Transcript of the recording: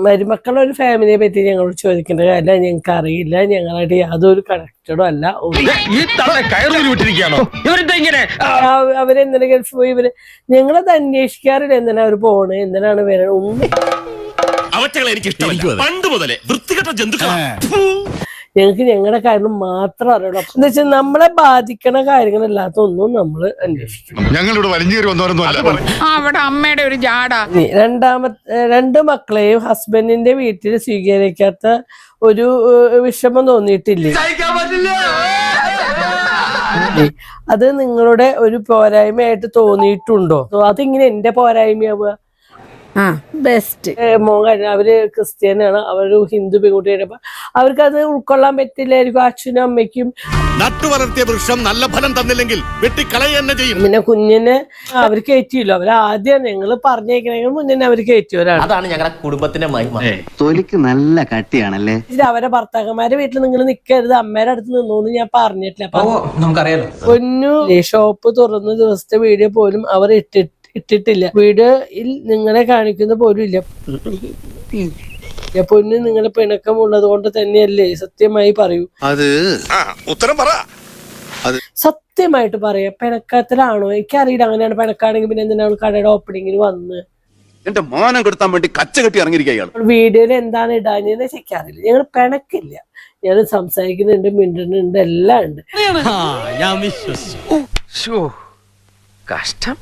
മരുമക്കളുടെ ഒരു ഫാമിലിയെ പറ്റി ഞങ്ങളോട് ചോദിക്കേണ്ട കാര്യം ഞങ്ങൾക്ക് അറിയില്ല. ഞങ്ങളായിട്ട് യാതൊരു കണക്റ്റഡും അല്ല. അവരെന്തിനാ ഗൾഫ് പോയി ഞങ്ങളത് അന്വേഷിക്കാറില്ല. എന്തിനാ അവർ പോണ്, എന്തിനാണ് വരുന്നത്. ഞങ്ങൾക്ക് ഞങ്ങളുടെ കാര്യം മാത്രം അറിയണം. എന്താ വെച്ചാൽ നമ്മളെ ബാധിക്കണ കാര്യങ്ങളല്ലാത്ത ഒന്നും നമ്മള് അന്വേഷിക്കും. അമ്മയുടെ ഒരു ജാട. രണ്ട് മക്കളെയും ഹസ്ബൻഡിന്റെ വീട്ടിൽ സ്വീകരിക്കാത്ത ഒരു വിഷമം തോന്നിയിട്ടില്ലേ? അത് നിങ്ങളുടെ ഒരു പോരായ്മയായിട്ട് തോന്നിയിട്ടുണ്ടോ? അതിങ്ങനെ എന്റെ പോരായ്മയാവുക. ബെസ്റ്റ് മോൻ കഴിഞ്ഞ അവര് ക്രിസ്ത്യാനാണ്, അവര് ഹിന്ദു പെൺകുട്ടിയായപ്പോ അവർക്ക് അത് ഉൾക്കൊള്ളാൻ പറ്റില്ലായിരിക്കും. അച്ഛനും അമ്മയ്ക്കും നട്ടുവളർത്തിയ വൃക്ഷം നല്ല ഫലം തന്നില്ലെങ്കിൽ വെട്ടിക്കളയ ചെയ്യും. പിന്നെ കുഞ്ഞിനെ അവർ കയറ്റിയല്ലോ. അവരാദ്യം ഞങ്ങള് പറഞ്ഞേക്കണെങ്കിൽ മുന്നേ അവർ കയറ്റിയവരാണ്. അതാണ് ഞങ്ങളുടെ കുടുംബത്തിന്റെ മഹിമ. തൊലിക്ക് നല്ല കട്ടിയാണല്ലേ. അവരെ ഭർത്താക്കന്മാരെ വീട്ടിൽ നിങ്ങൾ നിൽക്കരുത്, അമ്മേടെ അടുത്ത് നിന്നോന്ന് ഞാൻ പറഞ്ഞിട്ടില്ല. നമുക്കറിയാലോ. പൊന്നു ഷോപ്പ് തുറന്ന ദിവസത്തെ വീഡിയോ പോലും അവർ ഇട്ടിട്ടില്ല. വീഡിയോയിൽ നിങ്ങളെ കാണിക്കുന്ന പോലും ഇല്ല. പൊന്നു നിങ്ങളെ പിണക്കമുള്ളത് കൊണ്ട് തന്നെയല്ലേ? സത്യമായി പറയൂ. ഉത്തരം പറ. സത്യമായിട്ട് പറയാ, പിണക്കത്തിലാണോ? എനിക്കറിയില്ല. അങ്ങനെയാണ് പിണക്കാണെങ്കിൽ പിന്നെ എന്തിനാണ് കടയുടെ ഓപ്പണിങ്ങിന് വന്ന് എന്റെ മാനം കെടുത്താൻ വേണ്ടി കച്ച കെട്ടി ഇറങ്ങിയിരിക്കുകയാണ്. വീഡിയോയിൽ എന്താണ് ഇടാഞ്ഞെന്ന് ശരിക്കറിയില്ല. ഞങ്ങൾ പിണക്കില്ല, ഞങ്ങൾ സംസാരിക്കുന്നുണ്ട്, മിണ്ടുന്നുണ്ട്, എല്ലാം ഉണ്ട്. ഞാൻ വിശ്വസിച്ചു. കഷ്ടം.